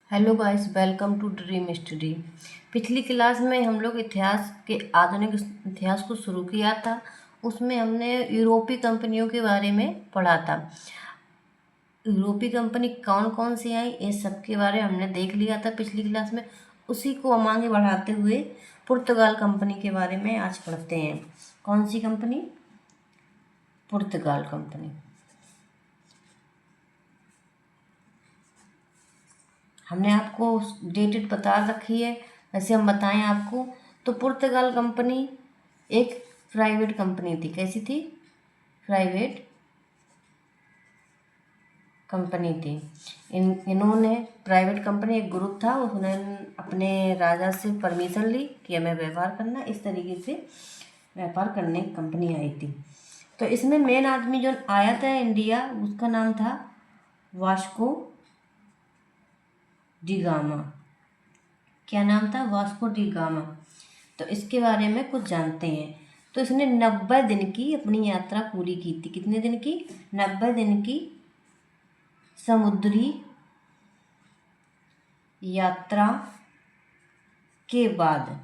Hello guys, welcome to dream study. पिछली class में हम लोग इतिहास के आधुनिक इतिहास को शुरू किया था। उसमें हमने यूरोपीय कंपनियों के बारे में पढ़ा था। यूरोपीय कंपनी कौन कौन सी आई, इस सब के बारे में हमने देख लिया था पिछली क्लास में। उसी को हम आगे बढ़ाते हुए पुर्तगाल कंपनी के बारे में आज पढ़ते हैं। कौन सी कंपनी? पुर्तगाल कंपनी। हमने आपको डेटेड बता रखी है, वैसे हम बताएं आपको। तो पुर्तगाल कंपनी एक प्राइवेट कंपनी थी। कैसी थी? प्राइवेट कंपनी थी। इन्होंने प्राइवेट कंपनी, एक ग्रुप था, उसने अपने राजा से परमिशन ली कि हमें व्यापार करना। इस तरीके से व्यापार करने कंपनी आई थी। तो इसमें मेन आदमी जो आया था इंडिया, उसका नाम था वास्को डी गामा। क्या नाम था? Vasco D gamma. तो इसके बारे में कुछ जानते हैं। तो इसने 90 दिन की अपनी यात्रा पूरी की थी। कितने दिन की? 90 दिन की समुद्री यात्रा के बाद,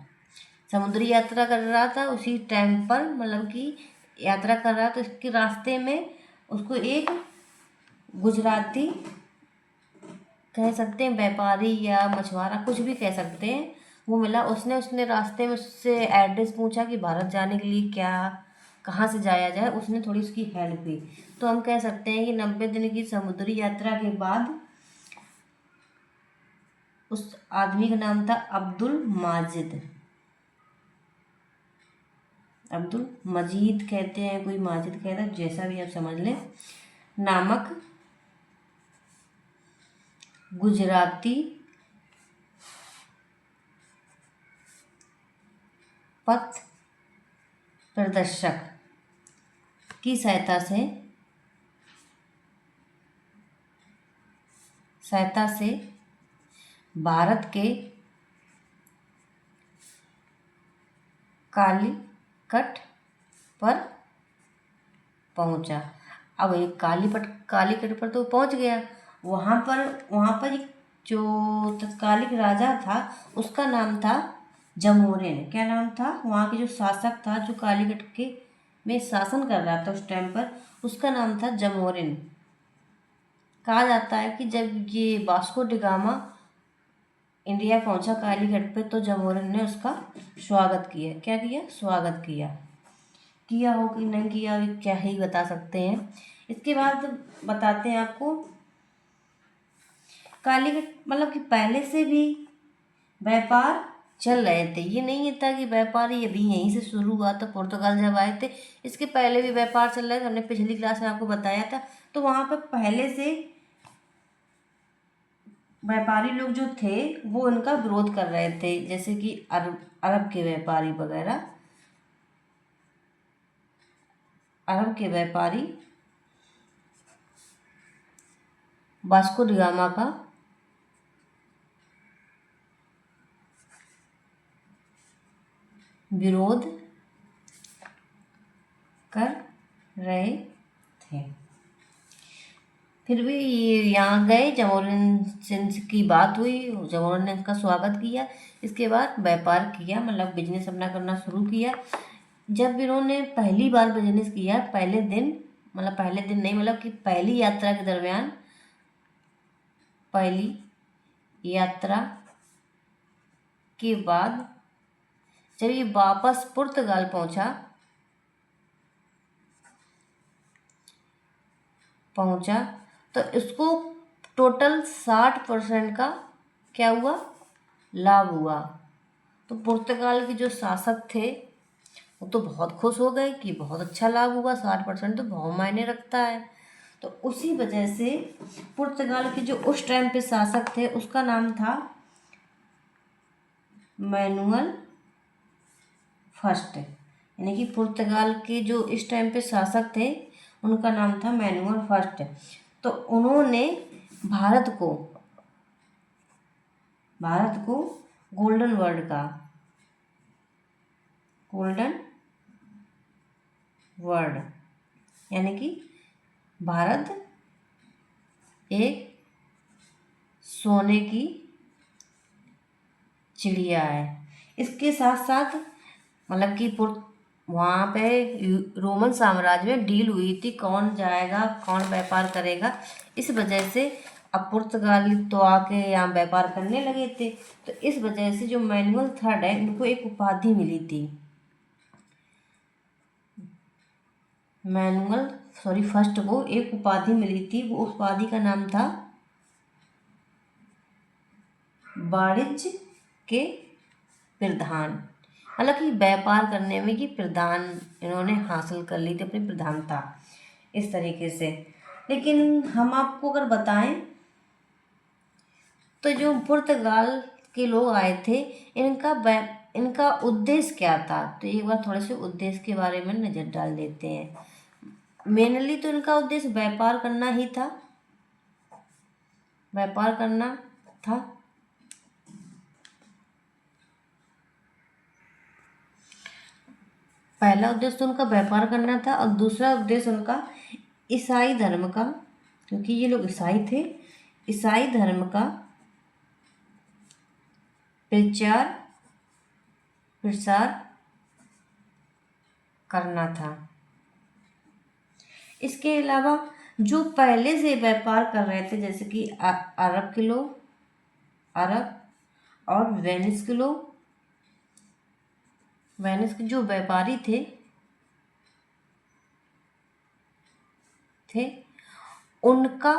समुद्री यात्रा कर रहा था उसी टाइम पर, मतलब कि यात्रा कर रहा था, तो इसके रास्ते में उसको एक गुजराती, कह सकते हैं व्यापारी या मछुआरा, कुछ भी कह सकते हैं, वो मिला। उसने रास्ते में उससे एड्रेस पूछा कि भारत जाने के लिए क्या, कहाँ से जाया जाए। उसने थोड़ी उसकी हेल्प की। तो हम कह सकते हैं कि 90 दिन की समुद्री यात्रा के बाद उस आदमी का नाम था अब्दुल माजिद। अब्दुल मजीद कहते हैं, कोई माजिद कहता है, जैसा भी आप समझ लें, नामक गुजराती पथ प्रदर्शक की सहायता से भारत के कालीकट पर पहुंचा। अब एक कालीकट पर तो पहुंच गया। वहाँ पर एक जो तत्कालिक राजा था, उसका नाम था जमोरिन। क्या नाम था? वहाँ के जो शासक था, जो कालीकट के में शासन कर रहा था उस टाइम पर, उसका नाम था जमोरिन। कहा जाता है कि जब ये वास्को डी गामा इंडिया पहुंचा कालीकट पे, तो जमोरिन ने उसका स्वागत किया। क्या किया? स्वागत किया। किया हो कि नहीं किया, अभी क्या ही बता सकते हैं। इसके बाद बताते हैं आपको, कालीकट मतलब कि पहले से भी व्यापार चल रहे थे। ये नहीं था कि व्यापार ये अभी यहीं से शुरू हुआ था, पुर्तगाल जब आए थे। इसके पहले भी व्यापार चल रहे थे, हमने पिछली क्लास में आपको बताया था। तो वहाँ पर पहले से व्यापारी लोग जो थे, वो उनका विरोध कर रहे थे, जैसे कि अरब अरब के व्यापारी वगैरह। अरब के व्यापारी वास्को डी गामा का विरोध कर रहे थे। फिर भी ये यहाँ गए, जमोरिन से की बात हुई, जमोरिन ने उनका स्वागत किया। इसके बाद व्यापार किया, मतलब बिजनेस अपना करना शुरू किया। जब इन्होंने पहली बार बिजनेस किया, पहले दिन, मतलब पहले दिन नहीं, मतलब कि पहली यात्रा के दरमियान, पहली यात्रा के बाद जब ये वापस पुर्तगाल पहुंचा, तो इसको टोटल 60% का क्या हुआ? लाभ हुआ। तो पुर्तगाल के जो शासक थे, वो तो बहुत खुश हो गए कि बहुत अच्छा लाभ हुआ, 60% तो बहुत मायने रखता है। तो उसी वजह से पुर्तगाल के जो उस टाइम पे शासक थे, उसका नाम था मैनुअल फर्स्ट। यानी कि पुर्तगाल के जो इस टाइम पे शासक थे, उनका नाम था मैनुअल फर्स्ट। तो उन्होंने भारत को भारत को गोल्डन वर्ल्ड का गोल्डन वर्ल्ड, यानी कि भारत एक सोने की चिड़िया है। इसके साथ साथ मतलब कि वहाँ पे रोमन साम्राज्य में डील हुई थी, कौन जाएगा कौन व्यापार करेगा। इस वजह से अब पुर्तगाली तो आके यहाँ व्यापार करने लगे थे, तो इस वजह से जो मैनुअल थर्ड है इनको एक उपाधि मिली थी। फर्स्ट को एक उपाधि मिली थी, वो उपाधि का नाम था वाणिज्य के प्रधान। हालांकि व्यापार करने में कि प्रधान इन्होंने हासिल कर ली थी, अपनी प्रधानता इस तरीके से। लेकिन हम आपको अगर बताएं तो जो पुर्तगाल के लोग आए थे इनका उद्देश्य क्या था, तो एक बार थोड़े से उद्देश्य के बारे में नज़र डाल देते हैं। मेनली तो इनका उद्देश्य व्यापार करना ही था, व्यापार करना था। पहला उद्देश्य तो उनका व्यापार करना था और दूसरा उद्देश्य उनका ईसाई धर्म का, क्योंकि ये लोग ईसाई थे, ईसाई धर्म का प्रचार प्रसार करना था। इसके अलावा जो पहले से व्यापार कर रहे थे जैसे कि अरब के लोग, अरब और वेनिस के लोग, वेनिस के जो व्यापारी थे उनका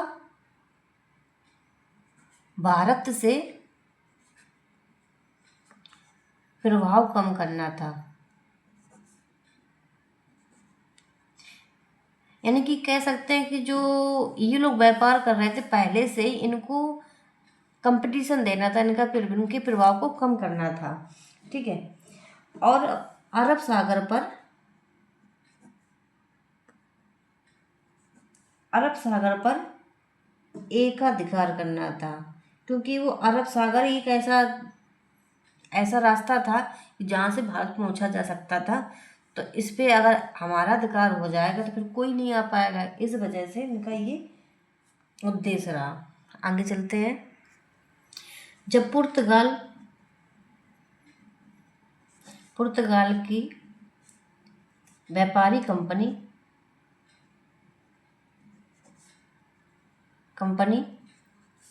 भारत से प्रभाव कम करना था। यानी कि कह सकते हैं कि जो ये लोग व्यापार कर रहे थे पहले से ही, इनको कंपटीशन देना था, इनके प्रभाव को कम करना था। ठीक है। और अरब सागर पर एकाधिकार करना था, क्योंकि वो अरब सागर एक ऐसा रास्ता था जहाँ से भारत पहुँचा जा सकता था। तो इस पे अगर हमारा अधिकार हो जाएगा तो फिर कोई नहीं आ पाएगा। इस वजह से इनका ये उद्देश्य रहा। आगे चलते हैं। जब पुर्तगाल की व्यापारी कंपनी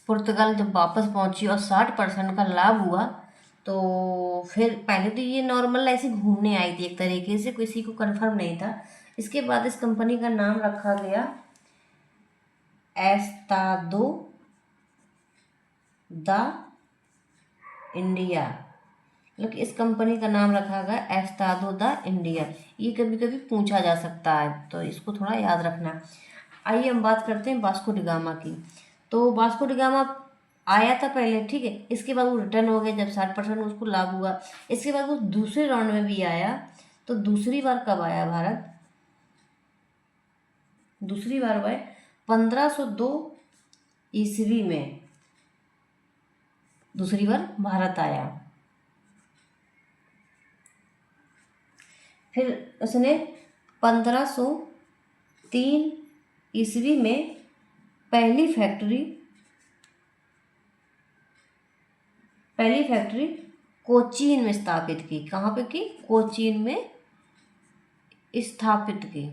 पुर्तगाल जब वापस पहुंची और 60% का लाभ हुआ, तो फिर पहले तो ये नॉर्मल ऐसे घूमने आई थी, एक तरीके से किसी को कंफर्म नहीं था। इसके बाद इस कंपनी का नाम रखा गया एस्तादो द इंडिया। मतलब इस कंपनी का नाम रखा गया एस्तादो द इंडिया। ये कभी कभी पूछा जा सकता है, तो इसको थोड़ा याद रखना। आइए हम बात करते हैं वास्को डी गामा की। तो वास्को डी गामा आया था पहले, ठीक है। इसके बाद वो रिटर्न हो गया जब 60% उसको लाभ हुआ। इसके बाद वो दूसरे राउंड में भी आया। तो दूसरी बार कब आया भारत? दूसरी बार वह 1502 ईस्वी में दूसरी बार भारत आया। फिर उसने 1503 ईस्वी में पहली फैक्ट्री कोचीन में स्थापित की। कहाँ पे की? कोचीन में स्थापित की।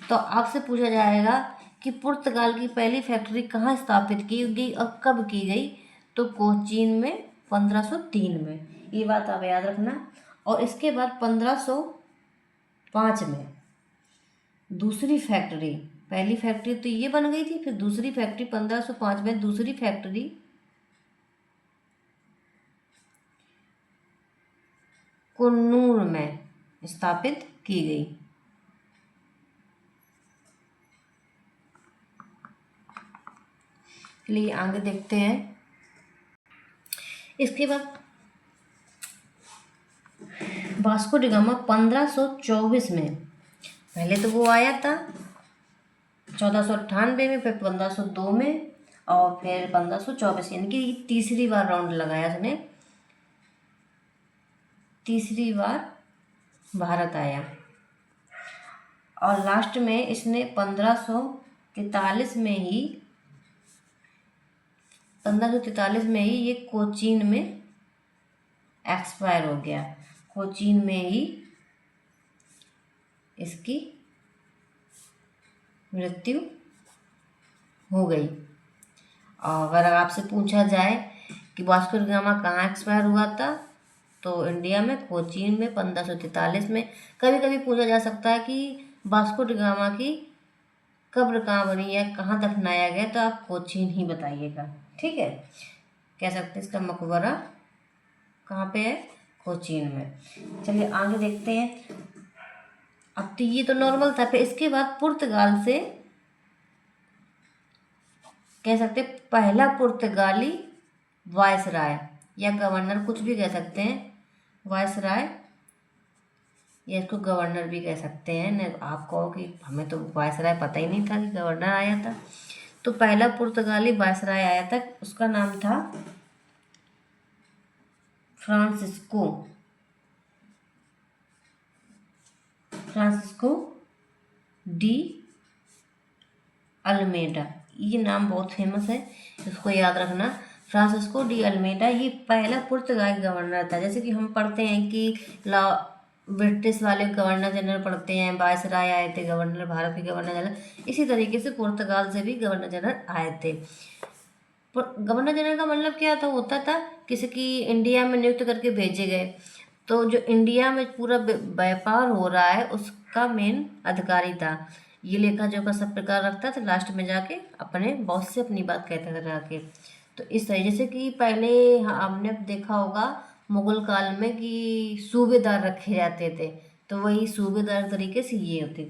तो आपसे पूछा जाएगा कि पुर्तगाल की पहली फैक्ट्री कहाँ स्थापित की गई और कब की गई? तो कोचीन में 1503 में। ये बात आप याद रखना। और इसके बाद 1505 में दूसरी फैक्ट्री, पहली फैक्ट्री तो ये बन गई थी, फिर दूसरी फैक्ट्री 1505 में दूसरी फैक्ट्री कुन्नूर में स्थापित की गई। चलिए आगे देखते हैं। इसके बाद वास्को डी गामा 1524 में, पहले तो वो आया था 1498 में, फिर 1502 में और फिर 1524, यानी कि तीसरी बार राउंड लगाया उसने, तीसरी बार भारत आया। और लास्ट में इसने 1543 में ही ये कोचीन में एक्सपायर हो गया, कोचीन में ही इसकी मृत्यु हो गई। और अगर आपसे पूछा जाए कि वास्को डी गामा कहाँ एक्सपायर हुआ था, तो इंडिया में कोचीन में 1543 में। कभी कभी पूछा जा सकता है कि वास्को डी गामा की कब्र कहाँ बनी है, कहाँ दफनाया गया, तो आप कोचीन ही बताइएगा, ठीक है। कह सकते हैं इसका मकबरा कहाँ पे है, कोचीन में। चलिए आगे देखते हैं। अब तो ये तो नॉर्मल था, फिर इसके बाद पुर्तगाल से कह सकते हैं पहला पुर्तगाली वायसराय या गवर्नर, कुछ भी कह सकते हैं, वायसराय या इसको गवर्नर भी कह सकते हैं। न आप कहो कि हमें तो वायसराय पता ही नहीं था कि गवर्नर आया था। तो पहला पुर्तगाली वायसराय आया था, उसका नाम था फ्रांसिस्को डी अल्मेडा। ये नाम बहुत फेमस है, इसको याद रखना। फ्रांसिस्को डी अल्मेडा ये पहला पुर्तगाली गवर्नर था। जैसे कि हम पढ़ते हैं कि ब्रिटिश वाले गवर्नर जनरल पढ़ते हैं, वायसराय आए थे गवर्नर, भारत के गवर्नर जनरल, इसी तरीके से पुर्तगाल से भी गवर्नर जनरल आए थे। गवर्नर जनरल का मतलब क्या था, होता था किसी की इंडिया में नियुक्त करके भेजे गए, तो जो इंडिया में पूरा व्यापार हो रहा है उसका मेन अधिकारी था। ये लेखा जोखा सब प्रकार रखता था, लास्ट में जाके अपने बॉस से अपनी बात कहता था जाके। तो इस तरह जैसे कि पहले हमने देखा होगा मुगल काल में कि सूबेदार रखे जाते थे, तो वही सूबेदार तरीके से ये होते,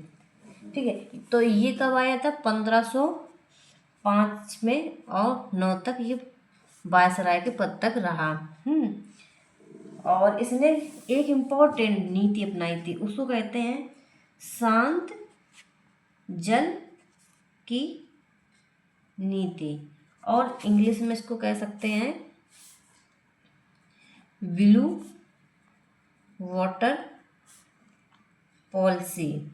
ठीक है। तो ये कब आया था, 1505 में, और 9 तक ये वायसराय के पद तक रहा। और इसने एक इम्पोर्टेंट नीति अपनाई थी, उसको कहते हैं शांत जल की नीति, और इंग्लिश में इसको कह सकते हैं ब्लू वाटर पॉलिसी।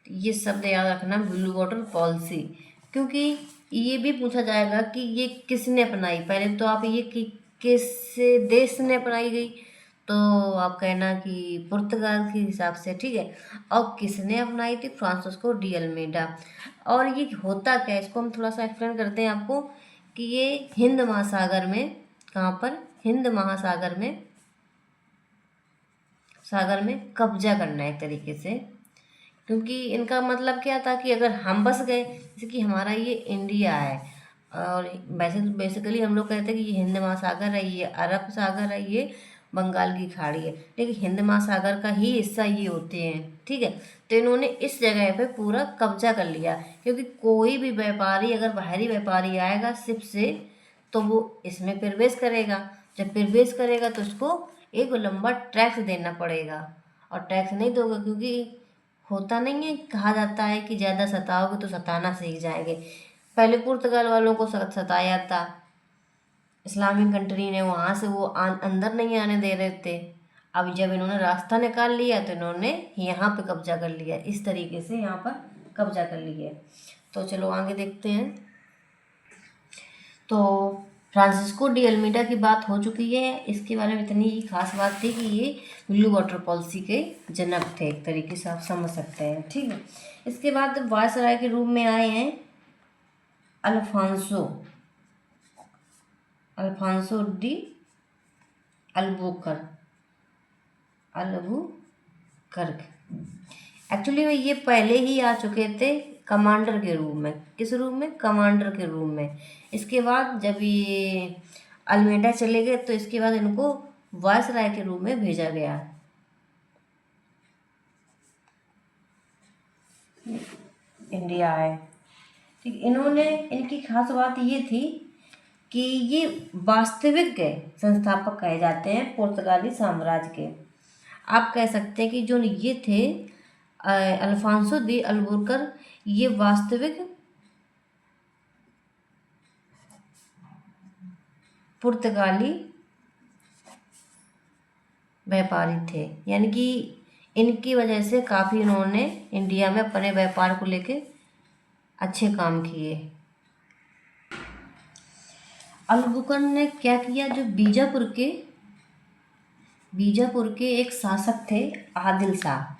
ये शब्द याद रखना, ब्लू वाटर पॉलिसी, क्योंकि ये भी पूछा जाएगा कि ये किसने अपनाई। पहले तो आप ये कि किस देश ने अपनाई गई, तो आप कहना कि पुर्तगाल के हिसाब से, ठीक है। और किसने अपनाई थी, फ्रांसिस्को डी अल्मेडा। और ये होता क्या है, इसको हम थोड़ा सा एक्सप्लेन करते हैं आपको कि ये हिंद महासागर में, कहाँ पर, हिंद महासागर में, सागर में कब्जा करना है एक तरीके से। क्योंकि इनका मतलब क्या था कि अगर हम बस गए, जैसे कि हमारा ये इंडिया है, और वैसे तो बेसिकली हम लोग कहते हैं कि ये हिंद महासागर है, ये अरब सागर है, ये बंगाल की खाड़ी है, लेकिन हिंद महासागर का ही हिस्सा ये होते हैं, ठीक है। तो इन्होंने इस जगह पे पूरा कब्जा कर लिया, क्योंकि कोई भी व्यापारी, अगर बाहरी व्यापारी आएगा शिप से, तो वो इसमें प्रवेश करेगा। जब प्रवेश करेगा तो उसको एक लंबा टैक्स देना पड़ेगा, और टैक्स नहीं दोगे, क्योंकि होता नहीं है, कहा जाता है कि ज़्यादा सताओगे तो सताना सीख जाएंगे। पहले पुर्तगाल वालों को सताया था, इस्लामिक कंट्री ने, वहाँ से वो अंदर नहीं आने दे रहे थे। अब जब इन्होंने रास्ता निकाल लिया तो इन्होंने यहाँ पे कब्जा कर लिया, इस तरीके से यहाँ पर कब्जा कर लिया। तो चलो आगे देखते हैं। तो फ्रांसिस्को डी अल्मीडा की बात हो चुकी है, इसके बारे में इतनी ही खास बात थी कि ये ब्लू वाटर पॉलिसी के जनक थे, एक तरीके से आप समझ सकते हैं, ठीक है। इसके बाद वायसराय के रूप में आए हैं अल्फांसो डी अल्बुकर्क। एक्चुअली में ये पहले ही आ चुके थे कमांडर के रूप में। किस रूप में, कमांडर के रूप में। इसके बाद जब ये अल्मेडा चले गए तो इसके बाद इनको वायसराय के रूप में भेजा गया। इंडिया आए, ठीक। इन्होंने, इनकी खास बात ये थी कि ये वास्तविक संस्थापक कहे जाते हैं पुर्तगाली साम्राज्य के। आप कह सकते हैं कि जो ये थे अल्फांसो दी अल्बुकर्क, ये वास्तविक पुर्तगाली व्यापारी थे, यानी कि इनकी वजह से काफ़ी इन्होंने इंडिया में अपने व्यापार को लेके अच्छे काम किए। अल्बुकर्क ने क्या किया, जो बीजापुर के बीजापुर के एक शासक थे आदिल शाह,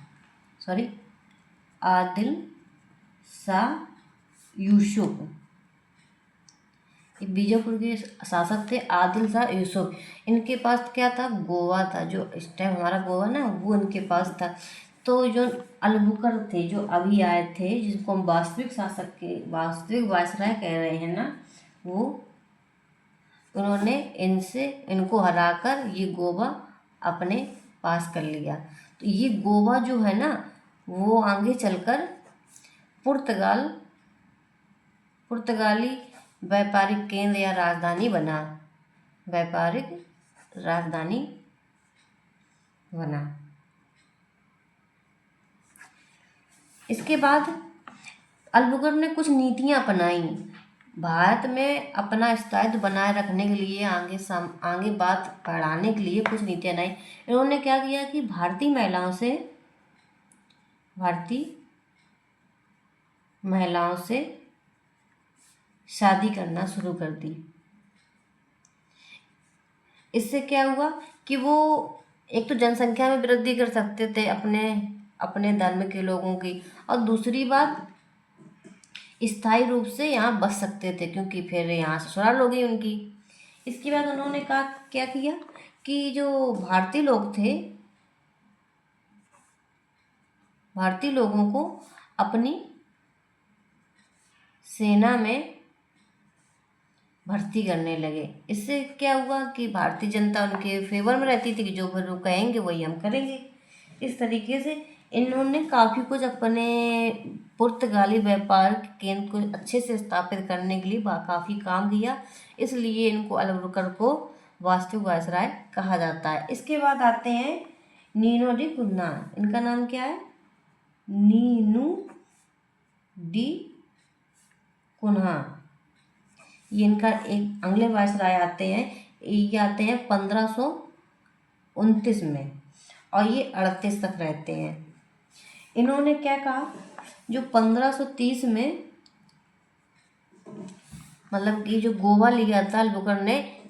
सॉरी आदिल शाह यूसुफ। ये बीजापुर के शासक थे आदिल शाह यूसुफ। इनके पास क्या था, गोवा था, जो इस टाइम हमारा गोवा ना, वो इनके पास था। तो जो अलबुकर थे, जो अभी आए थे, जिसको हम वास्तविक शासक के वास्तविक वायसराय कह रहे हैं ना, वो उन्होंने इनको हराकर ये गोवा अपने पास कर लिया। तो ये गोवा जो है ना, वो आगे चलकर पुर्तगाल पुर्तगाली व्यापारिक केंद्र या राजधानी बना, व्यापारिक राजधानी बना। इसके बाद अलबुकर ने कुछ नीतियां अपनाई भारत में अपना स्थायित्व बनाए रखने के लिए, आगे बात बढ़ाने के लिए कुछ नीतियां बनाई। इन्होंने क्या किया कि भारतीय महिलाओं से शादी करना शुरू कर दी। इससे क्या हुआ कि वो एक तो जनसंख्या में वृद्धि कर सकते थे अपने अपने धर्म के लोगों की, और दूसरी बात स्थायी रूप से यहाँ बस सकते थे, क्योंकि फिर यहाँ ससुराल हो गई उनकी। इसके बाद उन्होंने कहा क्या किया कि जो भारतीय लोगों को अपनी सेना में भर्ती करने लगे। इससे क्या हुआ कि भारतीय जनता उनके फेवर में रहती थी कि जो फिर वो कहेंगे वही हम करेंगे। इस तरीके से इन्होंने काफ़ी कुछ अपने पुर्तगाली व्यापार केंद्र को अच्छे से स्थापित करने के लिए काफ़ी काम किया। इसलिए इनको अलबुकर को वास्तविक वायसराय कहा जाता है। इसके बाद आते हैं नीनो डी कुन्हा। इनका नाम क्या है, नीनू डी कुन्हा। ये इनका एक अगले वायसराय आते हैं, ये आते हैं 1529 में, और ये 38 तक रहते हैं। इन्होंने क्या कहा, जो 1530 में मतलब कि जो गोवा लिया था अलबुकर ने,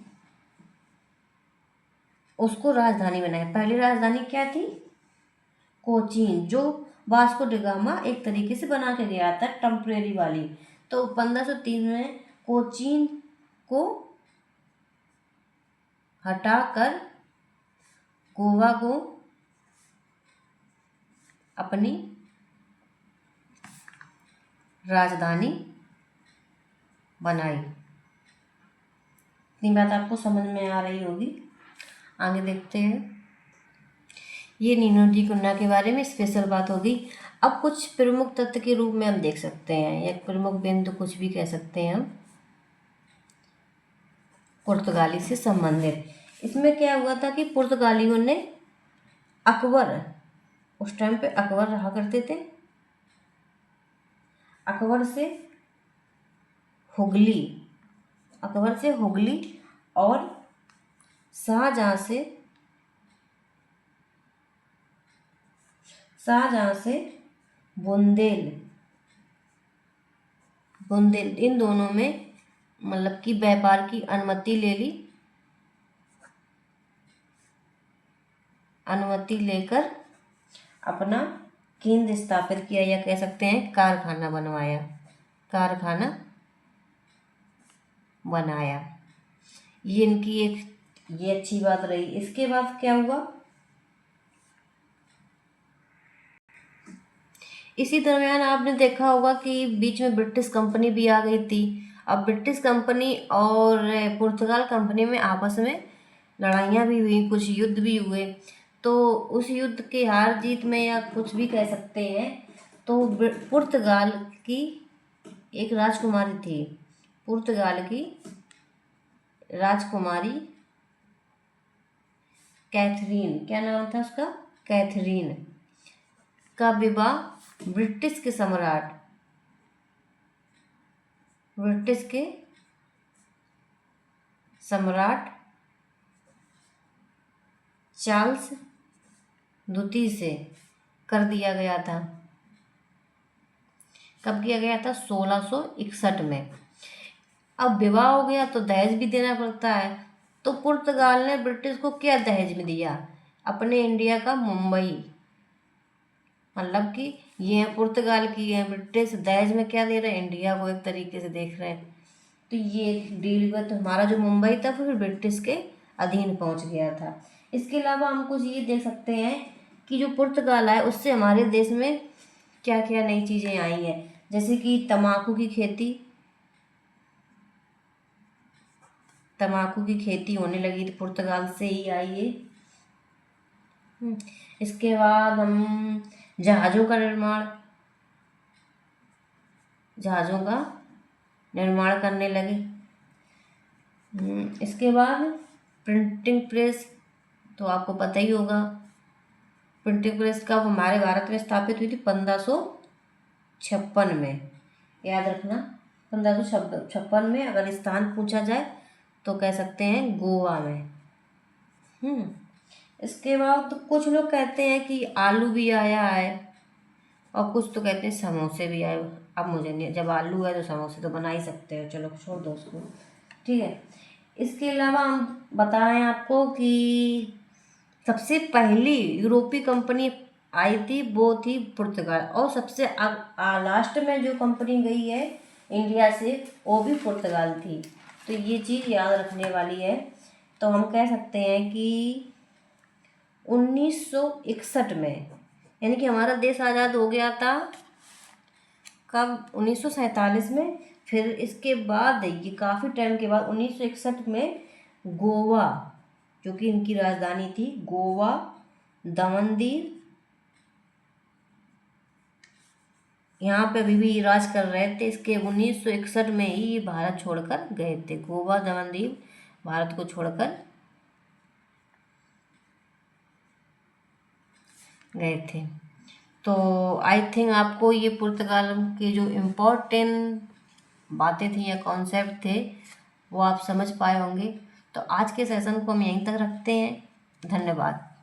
उसको राजधानी बनाया। पहली राजधानी क्या थी, कोचीन, जो वास्को डी गामा एक तरीके से बना के गया था, टेम्परेरी वाली। तो 1530 में कोचीन को हटाकर गोवा को अपनी राजधानी बनाई। इतनी बात आपको समझ में आ रही होगी। आगे देखते हैं। ये नीनो डी कुन्हा के बारे में स्पेशल बात होगी। अब कुछ प्रमुख तत्व के रूप में हम देख सकते हैं, या प्रमुख बिंदु कुछ भी कह सकते हैं हम, पुर्तगाली से संबंधित। इसमें क्या हुआ था कि पुर्तगालियों ने अकबर, उस टाइम पे अकबर रहा करते थे, अकबर से हुगली और शाहजहां से बुंदेल, इन दोनों में मतलब कि व्यापार की अनुमति ले ली। अनुमति लेकर अपना केंद्र स्थापित किया, या कह सकते हैं कारखाना बनाया। ये इनकी ये अच्छी बात रही। इसके बाद क्या हुआ, इसी दरमियान आपने देखा होगा कि बीच में ब्रिटिश कंपनी भी आ गई थी। अब ब्रिटिश कंपनी और पुर्तगाल कंपनी में आपस में लड़ाइयाँ भी हुई, कुछ युद्ध भी हुए। तो उस युद्ध के हार जीत में, या कुछ भी कह सकते हैं, तो पुर्तगाल की एक राजकुमारी थी, पुर्तगाल की राजकुमारी कैथरीन, क्या नाम था उसका, कैथरीन का विवाह ब्रिटिश के सम्राट चार्ल्स द्वितीय से कर दिया गया था। कब किया गया था, 1661 में। अब विवाह हो गया तो दहेज भी देना पड़ता है। तो पुर्तगाल ने ब्रिटिश को क्या दहेज में दिया, अपने इंडिया का मुंबई, मतलब कि ये है पुर्तगाल की है, ब्रिटिश दहेज में क्या दे रहे हैं, इंडिया को एक तरीके से देख रहे हैं। तो ये डील हुआ, तो हमारा जो मुंबई था फिर ब्रिटिश के अधीन पहुंच गया था। इसके अलावा हम कुछ ये देख सकते हैं कि जो पुर्तगाल है उससे हमारे देश में क्या क्या नई चीज़ें आई हैं, जैसे कि तम्बाकू की खेती होने लगी, तो पुर्तगाल से ही आई है। इसके बाद हम जहाज़ों का निर्माण करने लगे। इसके बाद प्रिंटिंग प्रेस, तो आपको पता ही होगा प्रिंटिंग प्रेस कब हमारे भारत में स्थापित हुई थी, 1556 में, याद रखना 1556 में। अगर स्थान पूछा जाए तो कह सकते हैं गोवा में। इसके बाद तो कुछ लोग कहते हैं कि आलू भी आया है, और कुछ तो कहते हैं समोसे भी आए। अब मुझे नहीं, जब आलू है तो समोसे तो बना ही सकते हो, चलो छोड़ दो उसको, ठीक है। इसके अलावा हम बताएं आपको कि सबसे पहली यूरोपीय कंपनी आई थी वो थी पुर्तगाल, और सबसे लास्ट में जो कंपनी गई है इंडिया से वो भी पुर्तगाल थी। तो ये चीज़ याद रखने वाली है। तो हम कह सकते हैं कि 1961 में, यानी कि हमारा देश आज़ाद हो गया था कब, 1947 में। फिर इसके बाद ये काफ़ी टाइम के बाद 1961 में गोवा, जो कि इनकी राजधानी थी, गोवा, दमन दीव, यहाँ पे अभी भी राज कर रहे थे। इसके 1961 में ही ये भारत छोड़कर गए थे, गोवा दमन दीव भारत को छोड़कर गए थे। तो आई थिंक आपको ये पुर्तगाल के जो इम्पोर्टेंट बातें थी या कॉन्सेप्ट थे वो आप समझ पाए होंगे। तो आज के सेशन को हम यहीं तक रखते हैं। धन्यवाद।